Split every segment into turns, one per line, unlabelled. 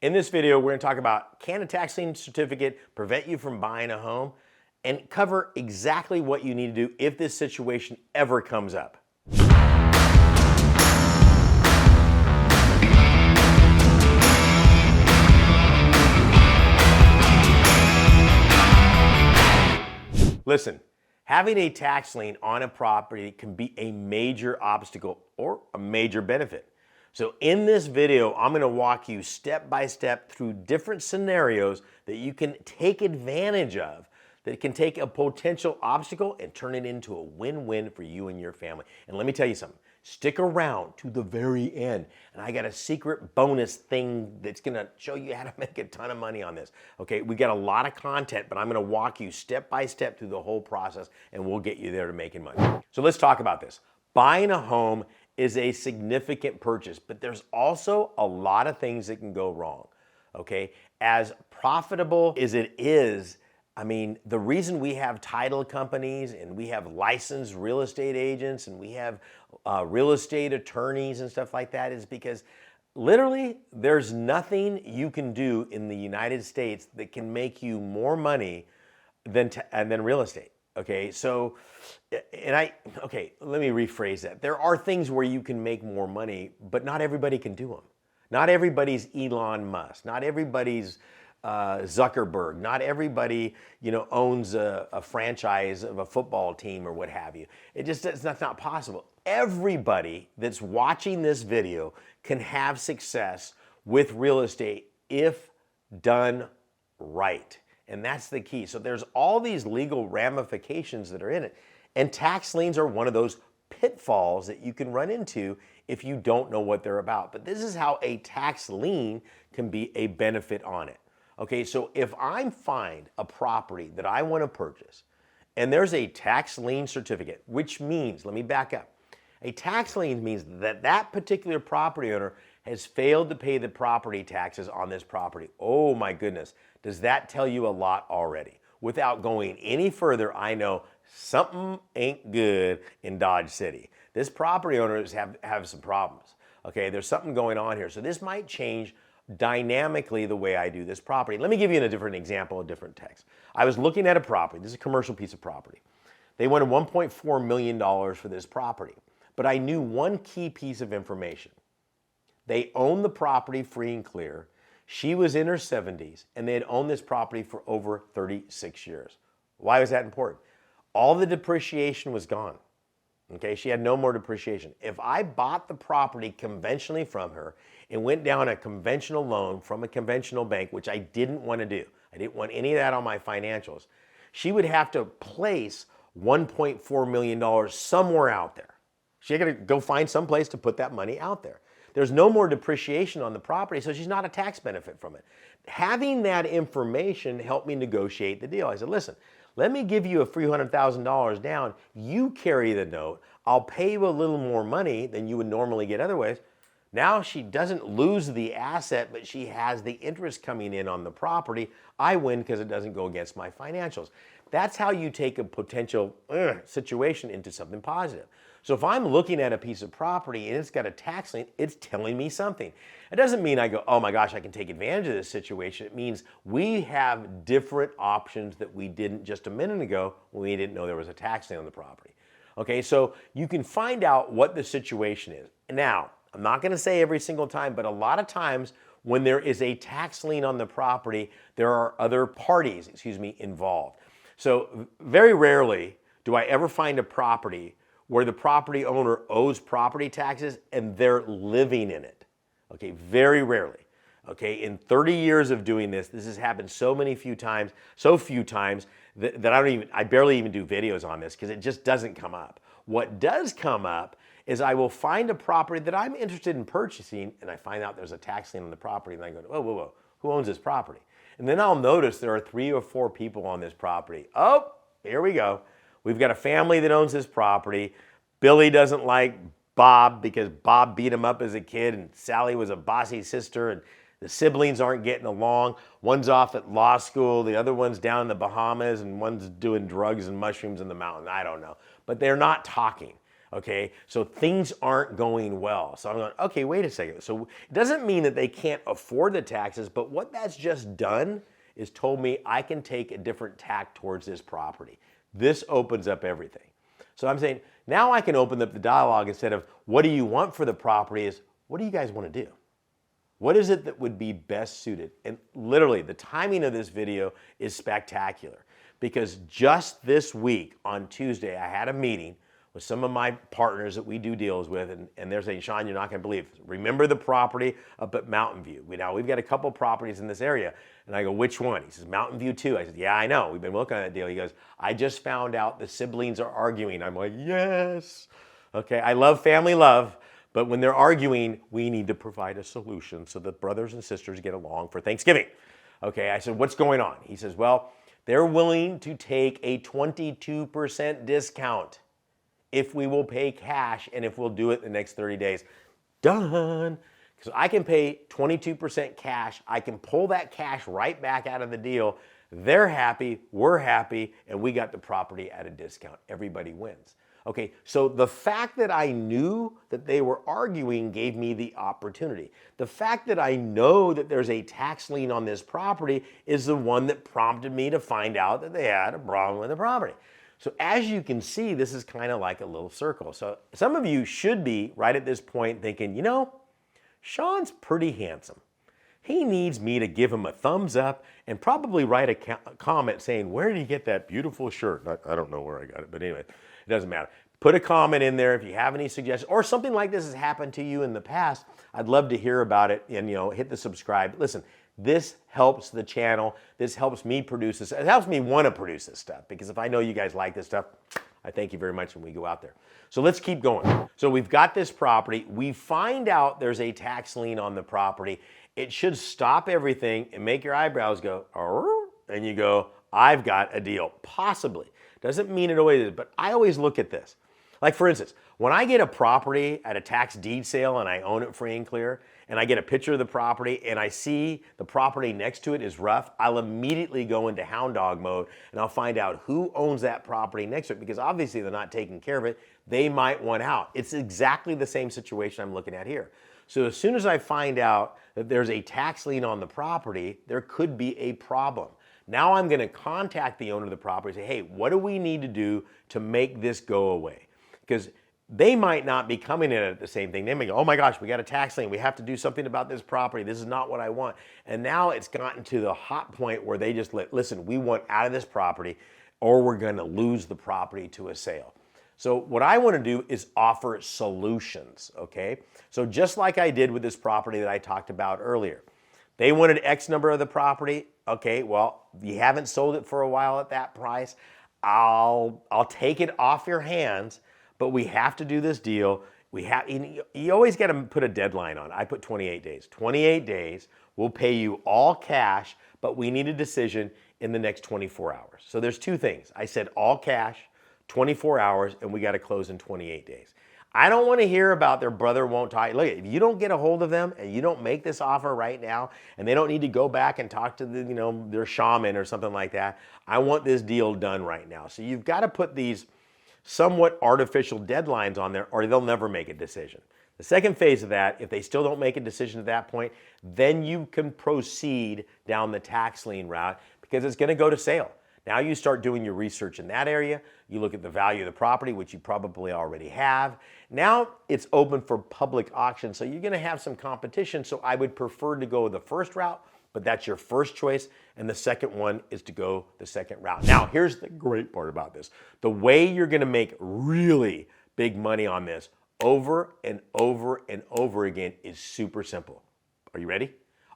In this video, we're going to talk about, can a tax lien certificate prevent you from buying a home, and cover exactly what you need to do if this situation ever comes up. Listen, having a tax lien on a property can be a major obstacle or a major benefit. So in this video, I'm going to walk you step by step through different scenarios that you can take advantage of that can take a potential obstacle and turn it into a win-win for you and your family. And let me tell you something, stick around to the very end. And I got a secret bonus thing that's going to show you how to make a ton of money on this. Okay, we got a lot of content, but I'm going to walk you step by step through the whole process and we'll get you there to making money. So let's talk about this. Buying a home is a significant purchase, but there's also a lot of things that can go wrong, okay? As profitable as it is, I mean, the reason we have title companies and we have licensed real estate agents and we have real estate attorneys and stuff like that is because literally there's nothing you can do in the United States that can make you more money than real estate. Okay, so, okay, let me rephrase that. There are things where you can make more money, but not everybody can do them. Not everybody's Elon Musk. Not everybody's Zuckerberg. Not everybody, owns a franchise of a football team or what have you. That's not possible. Everybody that's watching this video can have success with real estate if done right. And that's the key. So there's all these legal ramifications that are in it. And tax liens are one of those pitfalls that you can run into if you don't know what they're about. But this is how a tax lien can be a benefit on it. Okay, so if I find a property that I want to purchase and there's a tax lien certificate, which means, let me back up. A tax lien means that that particular property owner has failed to pay the property taxes on this property. Oh my goodness, does that tell you a lot already? Without going any further, I know something ain't good in Dodge City. This property owners have some problems. Okay, there's something going on here. So this might change dynamically the way I do this property. Let me give you a different example, a different text. I was looking at a property. This is a commercial piece of property. They wanted $1.4 million for this property, but I knew one key piece of information. They owned the property free and clear. She was in her 70s, and they had owned this property for over 36 years. Why was that important? All the depreciation was gone. Okay, she had no more depreciation. If I bought the property conventionally from her and went down a conventional loan from a conventional bank, which I didn't want to do, I didn't want any of that on my financials, she would have to place $1.4 million somewhere out there. She had to go find some place to put that money out there. There's no more depreciation on the property, so she's not a tax benefit from it. Having that information helped me negotiate the deal. I said, listen, let me give you a free $100,000 down. You carry the note. I'll pay you a little more money than you would normally get otherwise. Now she doesn't lose the asset, but she has the interest coming in on the property. I win because it doesn't go against my financials. That's how you take a potential situation into something positive. So if I'm looking at a piece of property and it's got a tax lien, it's telling me something. It doesn't mean I go, oh my gosh, I can take advantage of this situation. It means we have different options that we didn't just a minute ago when we didn't know there was a tax lien on the property. Okay, so you can find out what the situation is. Now, I'm not going to say every single time, but a lot of times when there is a tax lien on the property, there are other parties, involved. So very rarely do I ever find a property where the property owner owes property taxes and they're living in it. Okay, very rarely. Okay, in 30 years of doing this has happened so few times that I barely even do videos on this because it just doesn't come up. What does come up is I will find a property that I'm interested in purchasing and I find out there's a tax lien on the property and I go, whoa, who owns this property? And then I'll notice there are 3 or 4 people on this property. Oh, here we go. We've got a family that owns this property. Billy doesn't like Bob because Bob beat him up as a kid and Sally was a bossy sister and the siblings aren't getting along. One's off at law school, the other one's down in the Bahamas, and one's doing drugs and mushrooms in the mountain. I don't know. But they're not talking. Okay, so things aren't going well. So I'm going, okay, wait a second. So it doesn't mean that they can't afford the taxes, but what that's just done is told me I can take a different tack towards this property. This opens up everything. So I'm saying now I can open up the dialogue instead of what do you want for the property is what do you guys want to do? What is it that would be best suited? And literally the timing of this video is spectacular because just this week on Tuesday, I had a meeting with some of my partners that we do deals with, and they're saying, Sean, you're not going to believe this. Remember the property up at Mountain View? We've got a couple properties in this area. And I go, which one? He says, Mountain View 2. I said, yeah, I know. We've been working on that deal. He goes, I just found out the siblings are arguing. I'm like, yes. Okay, I love family love, but when they're arguing, we need to provide a solution so that brothers and sisters get along for Thanksgiving. Okay, I said, what's going on? He says, well, they're willing to take a 22% discount if we will pay cash and if we'll do it in the next 30 days. Done. Because I can pay 22% cash. I can pull that cash right back out of the deal. They're happy, we're happy, and we got the property at a discount. Everybody wins. Okay, so the fact that I knew that they were arguing gave me the opportunity. The fact that I know that there's a tax lien on this property is the one that prompted me to find out that they had a problem with the property. So as you can see, this is kind of like a little circle. So some of you should be right at this point thinking, you know, Sean's pretty handsome. He needs me to give him a thumbs up and probably write a comment saying, where did you get that beautiful shirt? I don't know where I got it, but anyway, it doesn't matter. Put a comment in there if you have any suggestions or something like this has happened to you in the past. I'd love to hear about it and, hit the subscribe. Listen, this helps the channel. This helps me produce this. It helps me want to produce this stuff because if I know you guys like this stuff, I thank you very much when we go out there. So let's keep going. So we've got this property. We find out there's a tax lien on the property. It should stop everything and make your eyebrows go, oh, and you go, I've got a deal. Possibly. Doesn't mean it always is, but I always look at this. Like for instance, when I get a property at a tax deed sale and I own it free and clear, and I get a picture of the property and I see the property next to it is rough, I'll immediately go into hound dog mode and I'll find out who owns that property next to it because obviously they're not taking care of it. They might want out. It's exactly the same situation I'm looking at here. So as soon as I find out that there's a tax lien on the property, there could be a problem. Now I'm going to contact the owner of the property and say, hey, what do we need to do to make this go away? Because they might not be coming in at the same thing. They may go, oh my gosh, we got a tax lien. We have to do something about this property. This is not what I want. And now it's gotten to the hot point where they just listen, we want out of this property or we're going to lose the property to a sale. So what I want to do is offer solutions, okay? So just like I did with this property that I talked about earlier. They wanted X number of the property. Okay, well, you haven't sold it for a while at that price. I'll take it off your hands. But we have to do this deal. You always got to put a deadline on it. I put 28 days. 28 days, we'll pay you all cash, but we need a decision in the next 24 hours. So there's two things. I said all cash, 24 hours, and we got to close in 28 days. I don't want to hear about their brother won't talk. Look, if you don't get a hold of them and you don't make this offer right now, and they don't need to go back and talk to their shaman or something like that, I want this deal done right now. So you've got to put these somewhat artificial deadlines on there or they'll never make a decision. The second phase of that, if they still don't make a decision at that point, then you can proceed down the tax lien route because it's going to go to sale. Now you start doing your research in that area. You look at the value of the property, which you probably already have. Now it's open for public auction, so you're going to have some competition. So I would prefer to go the first route, but that's your first choice. And the second one is to go the second route. Now, here's the great part about this. The way you're going to make really big money on this over and over and over again is super simple. Are you ready?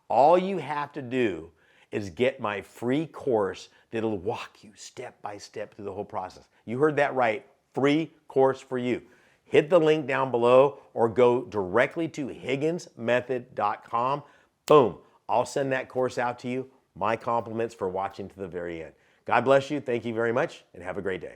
All you have to do is get my free course that'll walk you step by step through the whole process. You heard that right. Free course for you. Hit the link down below or go directly to higginsmethod.com. Boom. I'll send that course out to you. My compliments for watching to the very end. God bless you. Thank you very much and have a great day.